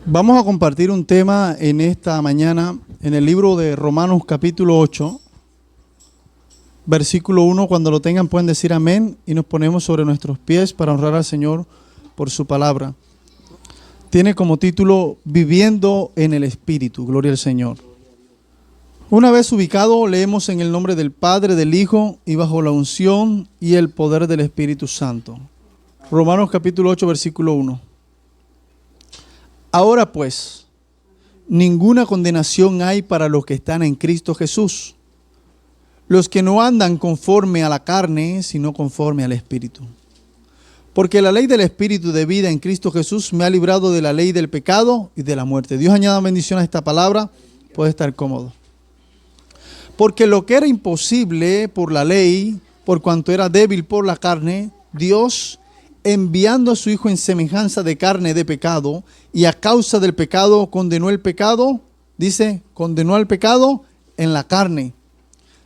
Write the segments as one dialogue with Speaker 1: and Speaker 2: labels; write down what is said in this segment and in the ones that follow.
Speaker 1: Vamos a compartir un tema en esta mañana en el libro de Romanos capítulo 8, versículo 1. Cuando lo tengan pueden decir amén y nos ponemos sobre nuestros pies para honrar al Señor por su palabra. Tiene como título Viviendo en el Espíritu. Gloria al Señor. Una vez ubicado, leemos en el nombre del Padre, del Hijo y bajo la unción y el poder del Espíritu Santo. Romanos capítulo 8, versículo 1. Ahora pues, ninguna condenación hay para los que están en Cristo Jesús, los que no andan conforme a la carne, sino conforme al Espíritu. Porque la ley del Espíritu de vida en Cristo Jesús me ha librado de la ley del pecado y de la muerte. Dios añada bendición a esta palabra, puede estar cómodo. Porque lo que era imposible por la ley, por cuanto era débil por la carne, Dios, enviando a su Hijo en semejanza de carne de pecado, y a causa del pecado condenó el pecado, dice, condenó al pecado en la carne,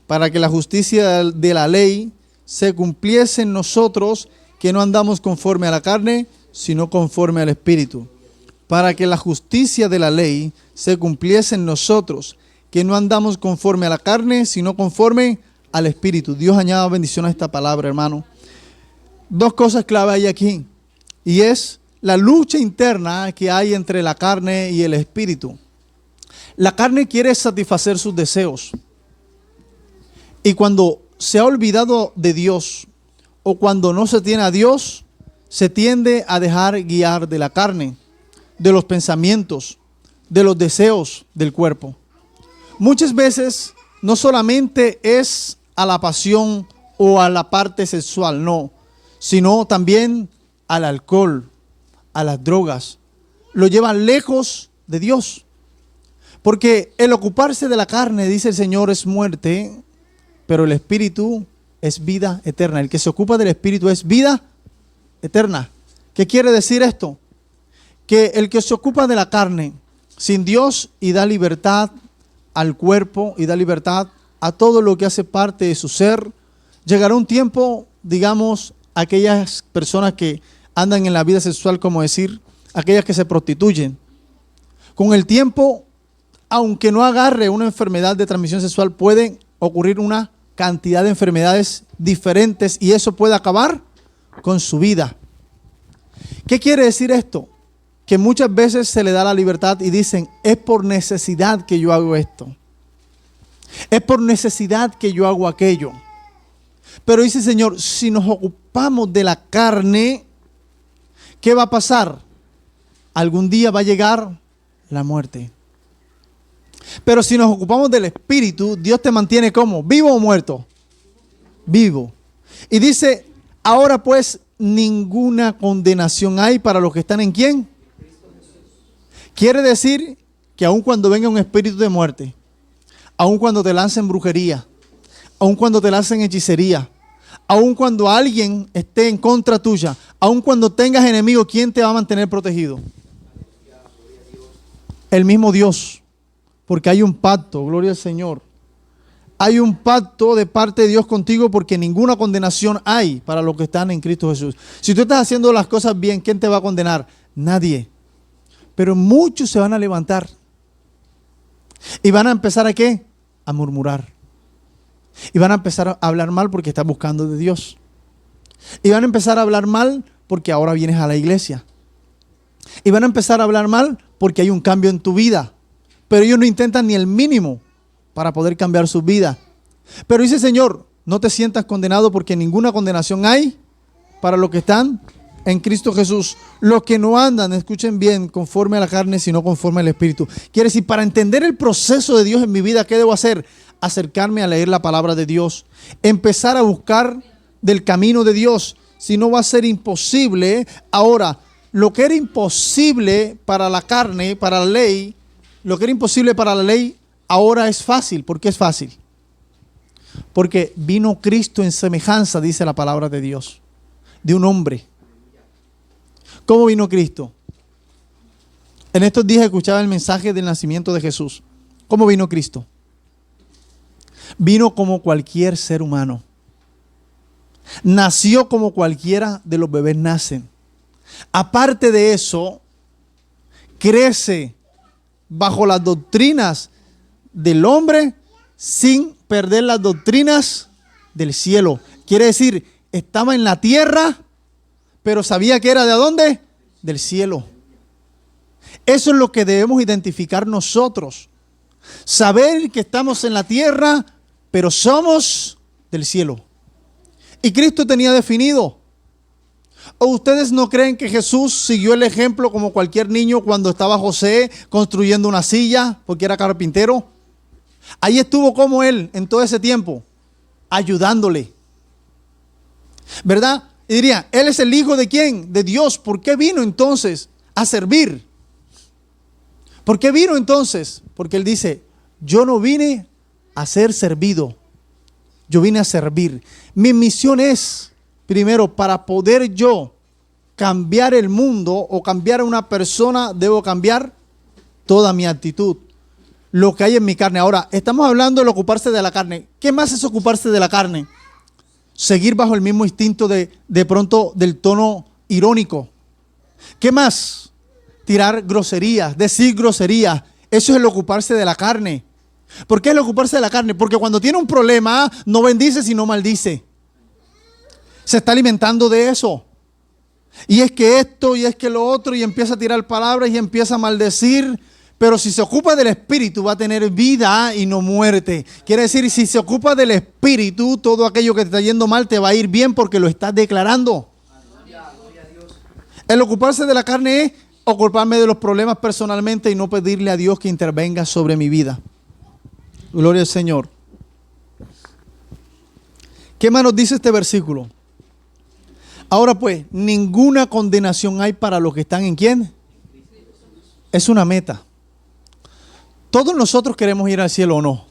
Speaker 1: para que la justicia de la ley se cumpliese en nosotros, que no andamos conforme a la carne, sino conforme al Espíritu. Para que la justicia de la ley se cumpliese en nosotros, que no andamos conforme a la carne, sino conforme al Espíritu. Dios añada bendición a esta palabra, hermano. Dos cosas clave hay aquí, y es la lucha interna que hay entre la carne y el espíritu. La carne quiere satisfacer sus deseos, y cuando se ha olvidado de Dios, o cuando no se tiene a Dios, se tiende a dejar guiar de la carne, de los pensamientos, de los deseos del cuerpo. Muchas veces no solamente es a la pasión o a la parte sexual, no, sino también al alcohol, a las drogas. Lo llevan lejos de Dios. Porque el ocuparse de la carne, dice el Señor, es muerte, pero el espíritu es vida eterna. El que se ocupa del espíritu es vida eterna. ¿Qué quiere decir esto? Que el que se ocupa de la carne sin Dios y da libertad al cuerpo y da libertad a todo lo que hace parte de su ser, llegará un tiempo, digamos, aquellas personas que andan en la vida sexual, como decir, aquellas que se prostituyen. Con el tiempo, aunque no agarre una enfermedad de transmisión sexual, puede ocurrir una cantidad de enfermedades diferentes y eso puede acabar con su vida. ¿Qué quiere decir esto? Que muchas veces se le da la libertad y dicen, es por necesidad que yo hago esto. Es por necesidad que yo hago aquello. Pero dice el Señor, si nos ocupamos de la carne, ¿qué va a pasar? Algún día va a llegar la muerte. Pero si nos ocupamos del Espíritu, Dios te mantiene ¿cómo? ¿Vivo o muerto? Vivo. Y dice, ahora pues ninguna condenación hay para los que están ¿en quién? Quiere decir que aun cuando venga un espíritu de muerte, aun cuando te lancen brujería, aun cuando te lancen hechicería, aun cuando alguien esté en contra tuya, aun cuando tengas enemigos, ¿quién te va a mantener protegido? El mismo Dios, porque hay un pacto, gloria al Señor. Hay un pacto de parte de Dios contigo porque ninguna condenación hay para los que están en Cristo Jesús. Si tú estás haciendo las cosas bien, ¿quién te va a condenar? Nadie. Pero muchos se van a levantar y van a empezar ¿a qué? A murmurar. Y van a empezar a hablar mal porque están buscando de Dios. Y van a empezar a hablar mal porque ahora vienes a la iglesia. Y van a empezar a hablar mal porque hay un cambio en tu vida. Pero ellos no intentan ni el mínimo para poder cambiar su vida. Pero dice el Señor, no te sientas condenado porque ninguna condenación hay para los que están en Cristo Jesús. Los que no andan, escuchen bien, conforme a la carne, sino conforme al Espíritu. Quiere decir, para entender el proceso de Dios en mi vida, ¿qué debo hacer? Acercarme a leer la palabra de Dios. Empezar a buscar del camino de Dios. Si no va a ser imposible. Ahora, lo que era imposible para la carne, para la ley, lo que era imposible para la ley, ahora es fácil. ¿Por qué es fácil? Porque vino Cristo en semejanza, dice la palabra de Dios, de un hombre. ¿Cómo vino Cristo? En estos días escuchaba el mensaje del nacimiento de Jesús. ¿Cómo vino Cristo? Vino como cualquier ser humano. Nació como cualquiera de los bebés nacen. Aparte de eso, crece bajo las doctrinas del hombre sin perder las doctrinas del cielo. Quiere decir, estaba en la tierra, pero sabía que era ¿de dónde? Del cielo. Eso es lo que debemos identificar nosotros. Saber que estamos en la tierra, pero somos del cielo. Y Cristo tenía definido. ¿O ustedes no creen que Jesús siguió el ejemplo como cualquier niño cuando estaba José construyendo una silla porque era carpintero? Ahí estuvo como él en todo ese tiempo, ayudándole. ¿Verdad? Y diría, él es el hijo ¿de quién? De Dios. ¿Por qué vino entonces a servir? ¿Por qué vino entonces? Porque él dice, yo no vine a ser servido, yo vine a servir. Mi misión es, primero, para poder yo cambiar el mundo o cambiar a una persona, debo cambiar toda mi actitud, lo que hay en mi carne. Ahora, estamos hablando de ocuparse de la carne. ¿Qué más es ocuparse de la carne? Seguir bajo el mismo instinto de pronto del tono irónico. ¿Qué más? Tirar groserías, decir groserías. Eso es el ocuparse de la carne. ¿Por qué el ocuparse de la carne? Porque cuando tiene un problema, no bendice sino maldice. Se está alimentando de eso. Y es que esto, y es que lo otro, y empieza a tirar palabras y empieza a maldecir. Pero si se ocupa del Espíritu, va a tener vida y no muerte. Quiere decir, si se ocupa del Espíritu, todo aquello que te está yendo mal te va a ir bien porque lo estás declarando. El ocuparse de la carne es ocuparme de los problemas personalmente y no pedirle a Dios que intervenga sobre mi vida. Gloria al Señor. ¿Qué más nos dice este versículo? Ahora pues, ninguna condenación hay para los que están ¿en quién? Es una meta. Todos nosotros queremos ir al cielo o no.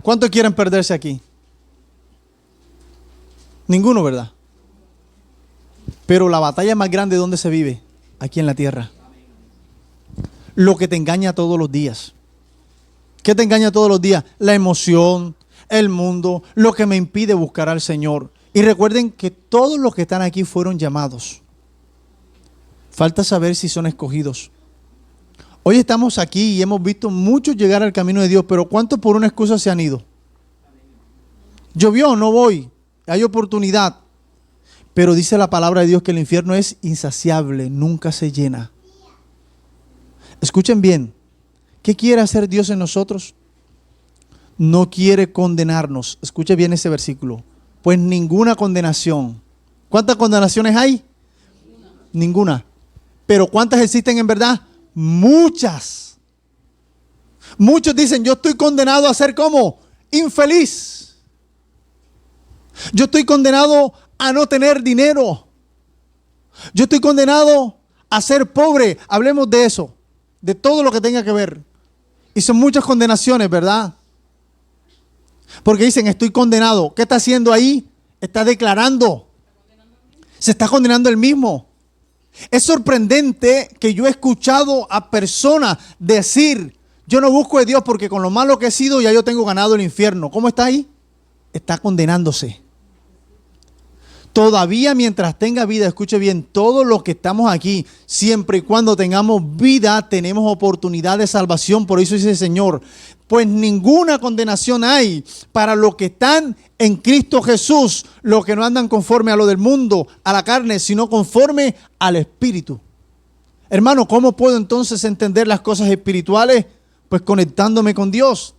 Speaker 1: ¿Cuántos quieren perderse aquí? Ninguno, ¿verdad? Pero la batalla más grande, ¿dónde se vive? Aquí en la tierra. Lo que te engaña todos los días. ¿Qué te engaña todos los días? La emoción, el mundo, lo que me impide buscar al Señor. Y recuerden que todos los que están aquí fueron llamados. Falta saber si son escogidos. Hoy estamos aquí y hemos visto muchos llegar al camino de Dios, pero ¿cuántos por una excusa se han ido? Llovió, no voy. Hay oportunidad. Pero dice la palabra de Dios que el infierno es insaciable, nunca se llena. Escuchen bien. ¿Qué quiere hacer Dios en nosotros? No quiere condenarnos. Escuche bien ese versículo. Pues ninguna condenación. ¿Cuántas condenaciones hay? Ninguna. Pero ¿cuántas existen en verdad? Muchas. Muchos dicen, yo estoy condenado a ser como infeliz. Yo estoy condenado a no tener dinero. Yo estoy condenado a ser pobre. Hablemos de eso, de todo lo que tenga que ver. Y son muchas condenaciones, ¿verdad? Porque dicen, estoy condenado. ¿Qué está haciendo ahí? Está declarando. Se está condenando él mismo. Es sorprendente que yo he escuchado a personas decir, yo no busco de Dios porque con lo malo que he sido ya yo tengo ganado el infierno. ¿Cómo está ahí? Está condenándose. Todavía mientras tenga vida, escuche bien, todos los que estamos aquí, siempre y cuando tengamos vida, tenemos oportunidad de salvación. Por eso dice el Señor, pues ninguna condenación hay para los que están en Cristo Jesús, los que no andan conforme a lo del mundo, a la carne, sino conforme al Espíritu. Hermano, ¿cómo puedo entonces entender las cosas espirituales? Pues conectándome con Dios.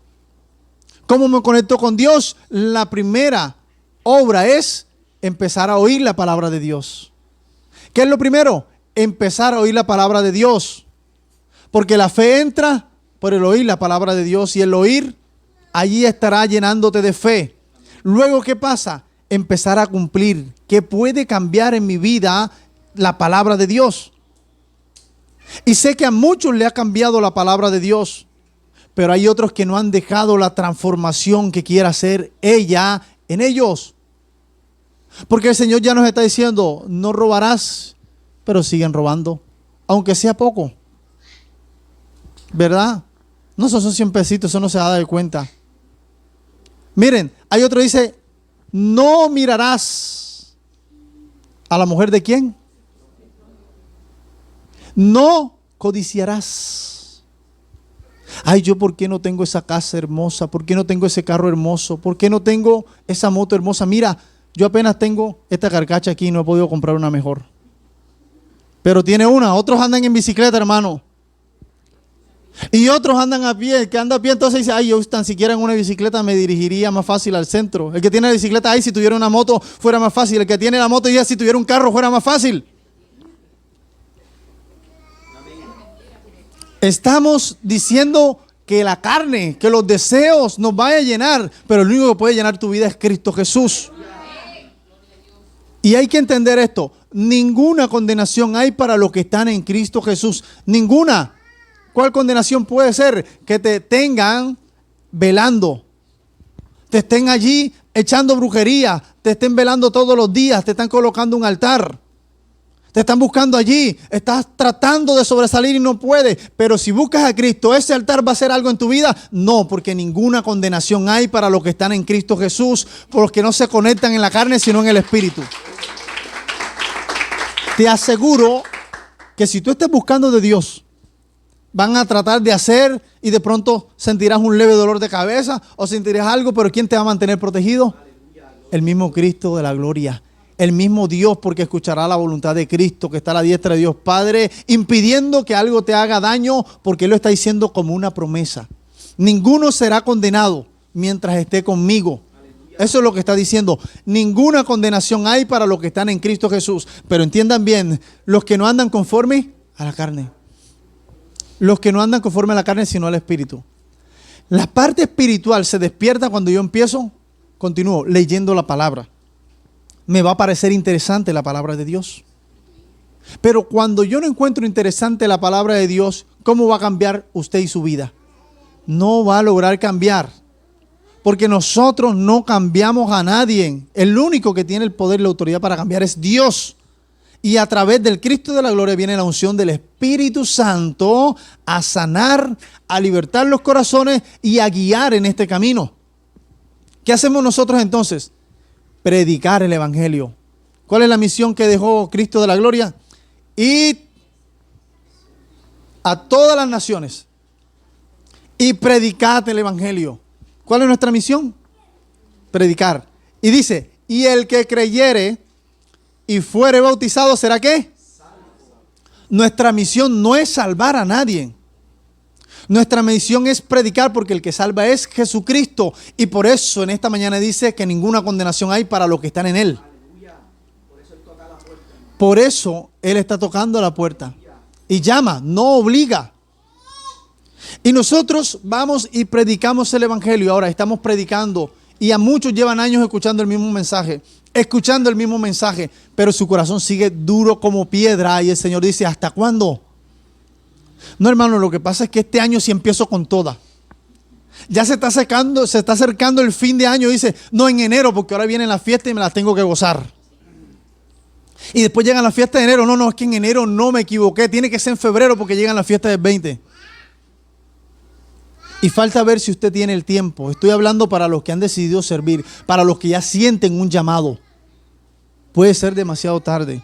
Speaker 1: ¿Cómo me conecto con Dios? La primera obra es empezar a oír la palabra de Dios. ¿Qué es lo primero? Empezar a oír la palabra de Dios. Porque la fe entra por el oír la palabra de Dios, y el oír, allí estará llenándote de fe. Luego, ¿qué pasa? Empezar a cumplir. ¿Qué puede cambiar en mi vida la palabra de Dios? Y sé que a muchos le ha cambiado la palabra de Dios, pero hay otros que no han dejado la transformación que quiere hacer ella en ellos. Porque el Señor ya nos está diciendo, no robarás, pero siguen robando, aunque sea poco. ¿Verdad? No son 100 pesitos, eso no se da de cuenta. Miren, hay otro que dice, no mirarás a la mujer de quién. No codiciarás. Ay, yo ¿por qué no tengo esa casa hermosa? ¿Por qué no tengo ese carro hermoso? ¿Por qué no tengo esa moto hermosa? Mira, yo apenas tengo esta carcacha aquí y no he podido comprar una mejor. Pero tiene una. Otros andan en bicicleta, hermano. Y otros andan a pie. El que anda a pie entonces dice, ay, yo tan siquiera en una bicicleta me dirigiría más fácil al centro. El que tiene la bicicleta, ay, si tuviera una moto fuera más fácil. El que tiene la moto, ya si tuviera un carro fuera más fácil. Estamos diciendo que la carne, que los deseos nos vaya a llenar, pero el único que puede llenar tu vida es Cristo Jesús. Y hay que entender esto. Ninguna condenación hay para los que están en Cristo Jesús. Ninguna. ¿Cuál condenación puede ser? Que te tengan velando, te estén allí echando brujería, te estén velando todos los días, te están colocando un altar, te están buscando allí, estás tratando de sobresalir y no puedes. Pero si buscas a Cristo, ¿ese altar va a hacer algo en tu vida? No, porque ninguna condenación hay para los que están en Cristo Jesús, por los que no se conectan en la carne sino en el Espíritu. Te aseguro que si tú estás buscando de Dios, van a tratar de hacer y de pronto sentirás un leve dolor de cabeza o sentirás algo, pero ¿quién te va a mantener protegido? El mismo Cristo de la gloria, el mismo Dios, porque escuchará la voluntad de Cristo que está a la diestra de Dios Padre, impidiendo que algo te haga daño, porque Él lo está diciendo como una promesa. Ninguno será condenado mientras esté conmigo. Eso es lo que está diciendo. Ninguna condenación hay para los que están en Cristo Jesús. Pero entiendan bien, los que no andan conforme a la carne. Los que no andan conforme a la carne, sino al Espíritu. La parte espiritual se despierta cuando yo continúo leyendo la palabra. Me va a parecer interesante la palabra de Dios. Pero cuando yo no encuentro interesante la palabra de Dios, ¿cómo va a cambiar usted y su vida? No va a lograr cambiar. Porque nosotros no cambiamos a nadie. El único que tiene el poder y la autoridad para cambiar es Dios. Y a través del Cristo de la gloria viene la unción del Espíritu Santo a sanar, a libertar los corazones y a guiar en este camino. ¿Qué hacemos nosotros entonces? Predicar el Evangelio. ¿Cuál es la misión que dejó Cristo de la gloria? Id a todas las naciones y predicad el Evangelio. ¿Cuál es nuestra misión? Predicar. Y dice, y el que creyere y fuere bautizado, ¿será qué? Nuestra misión no es salvar a nadie. Nuestra misión es predicar, porque el que salva es Jesucristo. Y por eso en esta mañana dice que ninguna condenación hay para los que están en Él. Por eso Él está tocando la puerta. Y llama, no obliga. Y nosotros vamos y predicamos el Evangelio. Ahora estamos predicando. Y a muchos llevan años escuchando el mismo mensaje. Pero su corazón sigue duro como piedra. Y el Señor dice, ¿hasta cuándo? No, hermano, lo que pasa es que este año sí empiezo con toda. Ya se está acercando el fin de año. Dice, no, en enero, porque ahora vienen las fiestas y me las tengo que gozar. Y después llegan las fiestas de enero. No, es que en enero no me equivoqué. Tiene que ser en febrero porque llegan las fiestas del 20. Y falta ver si usted tiene el tiempo. Estoy hablando para los que han decidido servir, para los que ya sienten un llamado. Puede ser demasiado tarde.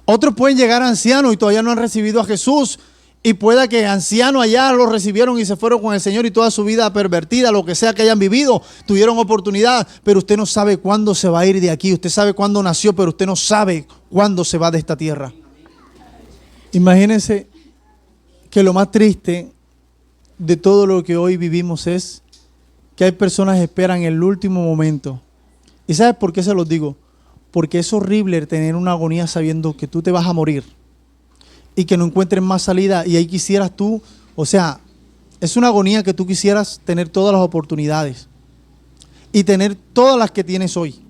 Speaker 1: Otros pueden llegar ancianos y todavía no han recibido a Jesús. Y pueda que ancianos allá lo recibieron y se fueron con el Señor y toda su vida pervertida, lo que sea que hayan vivido, tuvieron oportunidad. Pero usted no sabe cuándo se va a ir de aquí. Usted sabe cuándo nació, pero usted no sabe cuándo se va de esta tierra. Imagínense que lo más triste de todo lo que hoy vivimos es que hay personas que esperan el último momento. ¿Y sabes por qué se los digo? Porque es horrible tener una agonía sabiendo que tú te vas a morir y que no encuentres más salida, y ahí quisieras tú, o sea, es una agonía que tú quisieras tener todas las oportunidades y tener todas las que tienes hoy.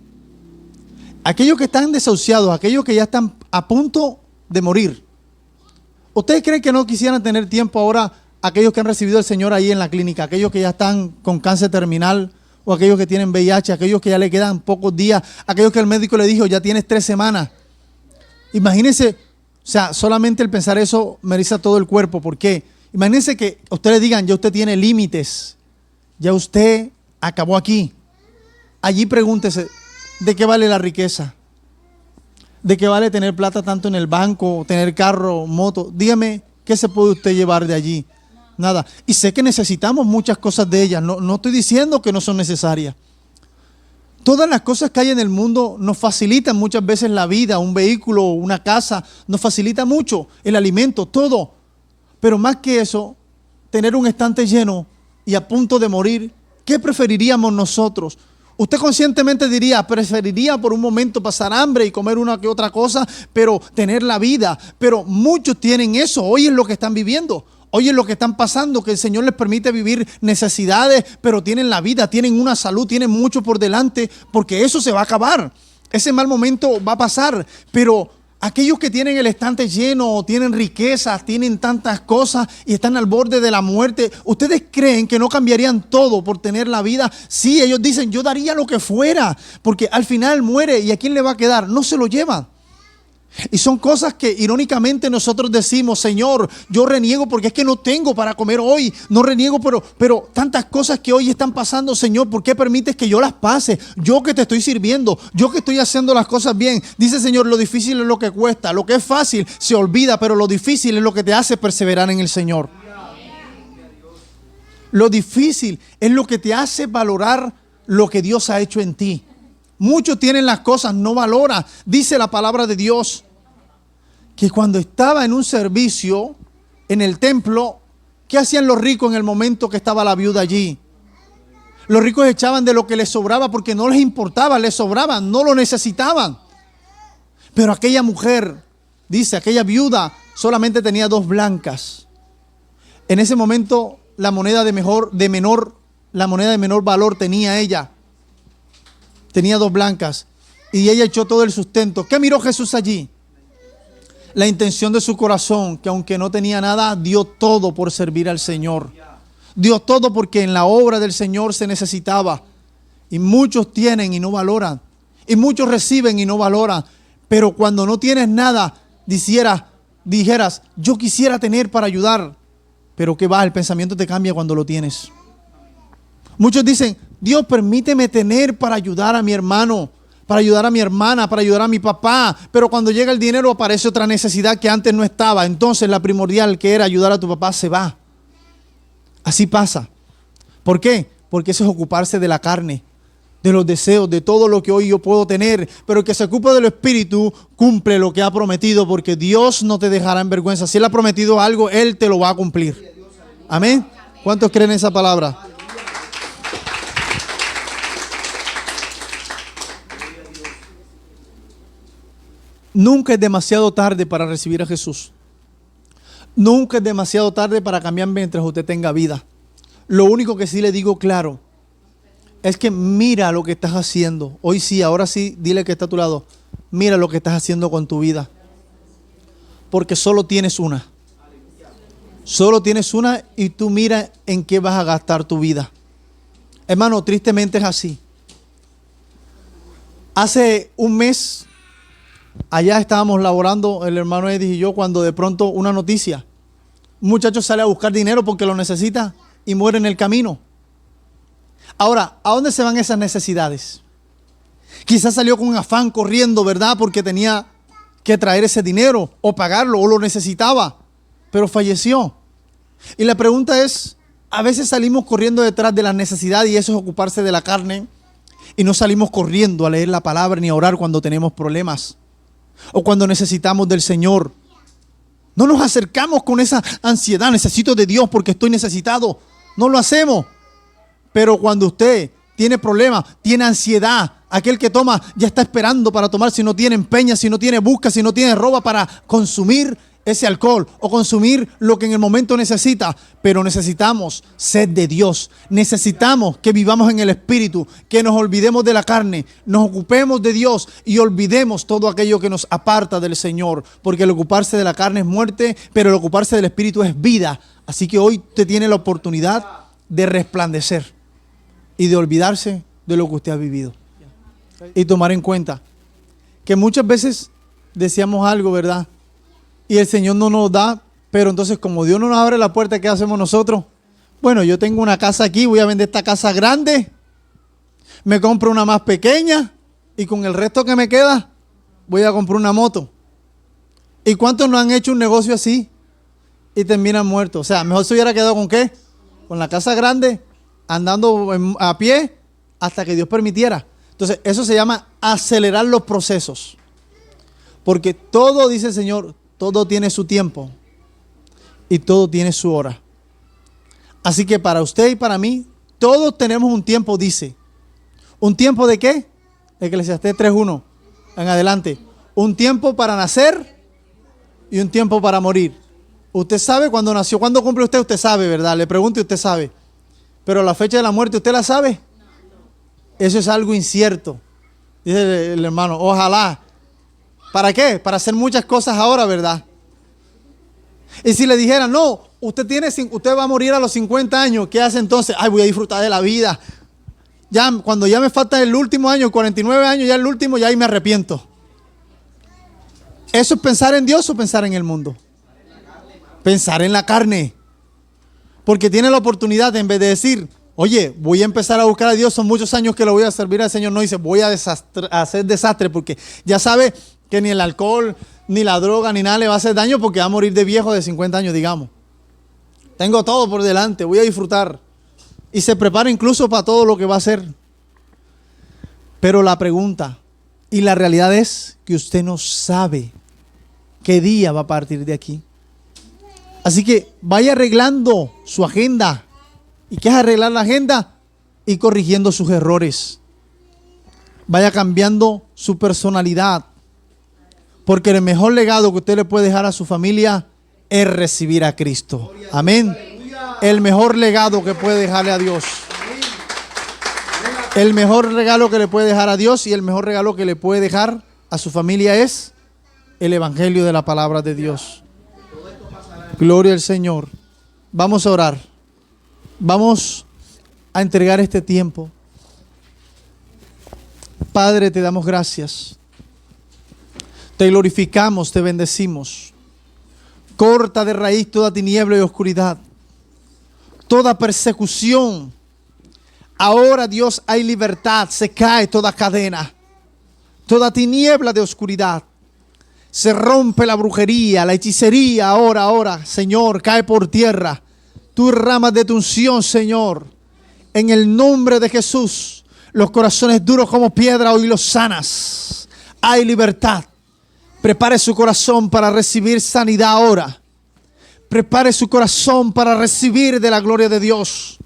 Speaker 1: Aquellos que están desahuciados, aquellos que ya están a punto de morir, ¿ustedes creen que no quisieran tener tiempo ahora? Aquellos que han recibido al Señor ahí en la clínica, aquellos que ya están con cáncer terminal, o aquellos que tienen VIH, aquellos que ya le quedan pocos días, aquellos que el médico le dijo, ya tienes 3 semanas. Imagínense, o sea, solamente el pensar eso me eriza todo el cuerpo. ¿Por qué? Imagínense que a usted le digan, ya usted tiene límites, ya usted acabó aquí. Allí pregúntese, ¿de qué vale la riqueza? ¿De qué vale tener plata tanto en el banco, tener carro, moto? Dígame, ¿qué se puede usted llevar de allí? Nada. Y sé que necesitamos muchas cosas de ellas. No estoy diciendo que no son necesarias. Todas las cosas que hay en el mundo nos facilitan muchas veces la vida. Un vehículo, una casa, nos facilita mucho. El alimento, todo. Pero más que eso, tener un estante lleno y a punto de morir, ¿qué preferiríamos nosotros? Usted conscientemente diría, preferiría por un momento pasar hambre y comer una que otra cosa, pero tener la vida. Pero muchos tienen eso. Hoy es lo que están viviendo. Hoy es lo que están pasando, que el Señor les permite vivir necesidades, pero tienen la vida, tienen una salud, tienen mucho por delante, porque eso se va a acabar. Ese mal momento va a pasar, pero aquellos que tienen el estante lleno, tienen riquezas, tienen tantas cosas y están al borde de la muerte, ¿ustedes creen que no cambiarían todo por tener la vida? Sí, ellos dicen, yo daría lo que fuera, porque al final muere y ¿a quién le va a quedar? No se lo llevan. Y son cosas que irónicamente nosotros decimos, Señor, yo reniego porque es que no tengo para comer hoy, no reniego, pero tantas cosas que hoy están pasando, Señor, ¿por qué permites que yo las pase? Yo que te estoy sirviendo, yo que estoy haciendo las cosas bien. Dice Señor, lo difícil es lo que cuesta, lo que es fácil se olvida, pero lo difícil es lo que te hace perseverar en el Señor. Lo difícil es lo que te hace valorar lo que Dios ha hecho en ti. Muchos tienen las cosas, no valoran. Dice la palabra de Dios que cuando estaba en un servicio en el templo, ¿qué hacían los ricos en el momento que estaba la viuda allí? Los ricos echaban de lo que les sobraba porque no les importaba, les sobraban, no lo necesitaban. Pero aquella mujer, dice, aquella viuda solamente tenía 2 blancas. En ese momento la moneda de menor valor tenía ella. Tenía 2 blancas y ella echó todo el sustento. ¿Qué miró Jesús allí? La intención de su corazón, que aunque no tenía nada, dio todo por servir al Señor. Dio todo porque en la obra del Señor se necesitaba. Y muchos tienen y no valoran. Y muchos reciben y no valoran. Pero cuando no tienes nada, dijeras, yo quisiera tener para ayudar. Pero ¿qué va? El pensamiento te cambia cuando lo tienes. Muchos dicen, Dios, permíteme tener para ayudar a mi hermano, para ayudar a mi hermana, para ayudar a mi papá. Pero cuando llega el dinero aparece otra necesidad que antes no estaba. Entonces la primordial, que era ayudar a tu papá, se va. Así pasa. ¿Por qué? Porque eso es ocuparse de la carne, de los deseos, de todo lo que hoy yo puedo tener. Pero el que se ocupa del Espíritu cumple lo que ha prometido, porque Dios no te dejará en vergüenza. Si Él ha prometido algo, Él te lo va a cumplir. Amén. ¿Cuántos creen esa palabra? Nunca es demasiado tarde para recibir a Jesús. Nunca es demasiado tarde para cambiar mientras usted tenga vida. Lo único que sí le digo claro es que mira lo que estás haciendo. Hoy sí, ahora sí, dile que está a tu lado. Mira lo que estás haciendo con tu vida. Porque solo tienes una. Solo tienes una y tú mira en qué vas a gastar tu vida. Hermano, tristemente es así. Hace un mes, allá estábamos laborando el hermano Eddie y yo, cuando de pronto una noticia. Un muchacho sale a buscar dinero porque lo necesita y muere en el camino. Ahora, ¿a dónde se van esas necesidades? Quizás salió con afán corriendo, ¿verdad? Porque tenía que traer ese dinero o pagarlo o lo necesitaba, pero falleció. Y la pregunta es, a veces salimos corriendo detrás de la necesidad y eso es ocuparse de la carne, y no salimos corriendo a leer la palabra ni a orar cuando tenemos problemas o cuando necesitamos del Señor. No nos acercamos con esa ansiedad, necesito de Dios porque estoy necesitado. No lo hacemos. Pero cuando usted tiene problemas, tiene ansiedad, aquel que toma ya está esperando para tomar, si no tiene empeña, si no tiene busca, si no tiene roba para consumir ese alcohol o consumir lo que en el momento necesita. Pero necesitamos sed de Dios. Necesitamos que vivamos en el Espíritu, que nos olvidemos de la carne, nos ocupemos de Dios y olvidemos todo aquello que nos aparta del Señor. Porque el ocuparse de la carne es muerte, pero el ocuparse del Espíritu es vida. Así que hoy usted tiene la oportunidad de resplandecer y de olvidarse de lo que usted ha vivido. Y tomar en cuenta que muchas veces deseamos algo, ¿verdad? Y el Señor no nos da, pero entonces como Dios no nos abre la puerta, ¿qué hacemos nosotros? Bueno, yo tengo una casa aquí, voy a vender esta casa grande, me compro una más pequeña y con el resto que me queda, voy a comprar una moto. ¿Y cuántos no han hecho un negocio así y terminan muertos? O sea, mejor se hubiera quedado con ¿qué? Con la casa grande, andando a pie hasta que Dios permitiera. Entonces, eso se llama acelerar los procesos. Porque todo, dice el Señor, todo tiene su tiempo y todo tiene su hora. Así que para usted y para mí, todos tenemos un tiempo, dice. ¿Un tiempo de qué? Eclesiastés 3:1 en adelante. Un tiempo para nacer y un tiempo para morir. Usted sabe cuándo nació, cuándo cumple usted, usted sabe, ¿verdad? Le pregunto y usted sabe. Pero la fecha de la muerte, ¿usted la sabe? Eso es algo incierto. Dice el hermano, ojalá. ¿Para qué? Para hacer muchas cosas ahora, ¿verdad? Y si le dijeran, no, usted va a morir a los 50 años, ¿qué hace entonces? Ay, voy a disfrutar de la vida. Ya, cuando ya me falta el último año, 49 años, ya el último, ya ahí me arrepiento. ¿Eso es pensar en Dios o pensar en el mundo? Pensar en la carne. Porque tiene la oportunidad, en vez de decir, oye, voy a empezar a buscar a Dios, son muchos años que lo voy a servir al Señor. No dice, voy a hacer desastre, porque ya sabe que ni el alcohol, ni la droga, ni nada le va a hacer daño, porque va a morir de viejo de 50 años, digamos. Tengo todo por delante, voy a disfrutar. Y se prepara incluso para todo lo que va a hacer. Pero la pregunta y la realidad es que usted no sabe qué día va a partir de aquí. Así que vaya arreglando su agenda. ¿Y qué es arreglar la agenda? Y corrigiendo sus errores. Vaya cambiando su personalidad. Porque el mejor legado que usted le puede dejar a su familia es recibir a Cristo. Amén. El mejor legado que puede dejarle a Dios. El mejor regalo que le puede dejar a Dios y el mejor regalo que le puede dejar a su familia es el evangelio de la palabra de Dios. Gloria al Señor. Vamos a orar. Vamos a entregar este tiempo. Padre, te damos gracias. Te glorificamos, te bendecimos. Corta de raíz toda tiniebla y oscuridad. Toda persecución. Ahora, Dios, hay libertad. Se cae toda cadena. Toda tiniebla de oscuridad. Se rompe la brujería, la hechicería. Ahora, Señor, cae por tierra. Tú ramas de tu unción, Señor. En el nombre de Jesús. Los corazones duros como piedra, hoy los sanas. Hay libertad. Prepare su corazón para recibir sanidad ahora. Prepare su corazón para recibir de la gloria de Dios.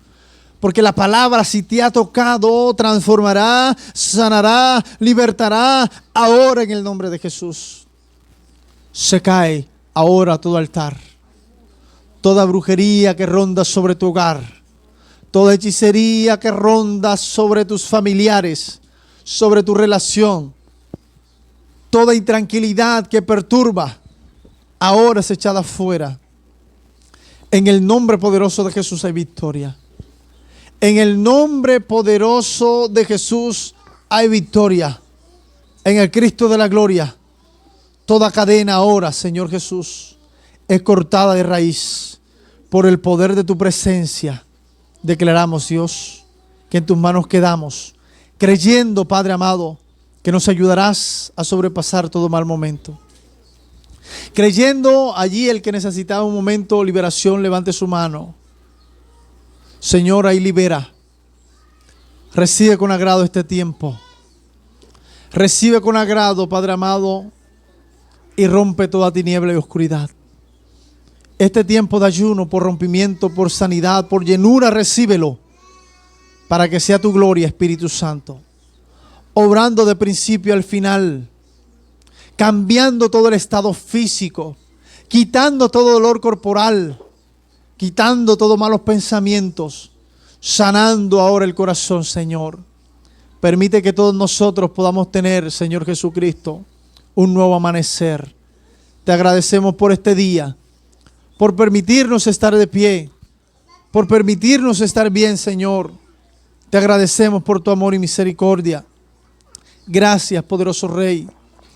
Speaker 1: Porque la palabra, si te ha tocado, transformará, sanará, libertará ahora en el nombre de Jesús. Se cae ahora todo altar. Toda brujería que ronda sobre tu hogar. Toda hechicería que ronda sobre tus familiares, sobre tu relación. Toda intranquilidad que perturba, ahora es echada fuera. En el nombre poderoso de Jesús hay victoria. En el nombre poderoso de Jesús hay victoria. En el Cristo de la gloria, toda cadena ahora, Señor Jesús, es cortada de raíz. Por el poder de tu presencia, declaramos, Dios, que en tus manos quedamos, creyendo, Padre amado, que nos ayudarás a sobrepasar todo mal momento. Creyendo allí el que necesitaba un momento de liberación, levante su mano. Señor, ahí libera. Recibe con agrado este tiempo. Recibe con agrado, Padre amado, y rompe toda tiniebla y oscuridad. Este tiempo de ayuno, por rompimiento, por sanidad, por llenura, recíbelo. Para que sea tu gloria, Espíritu Santo. Obrando de principio al final. Cambiando todo el estado físico. Quitando todo dolor corporal. Quitando todos malos pensamientos. Sanando ahora el corazón, Señor. Permite que todos nosotros podamos tener, Señor Jesucristo, un nuevo amanecer. Te agradecemos por este día. Por permitirnos estar de pie. Por permitirnos estar bien, Señor. Te agradecemos por tu amor y misericordia. Gracias, poderoso Rey.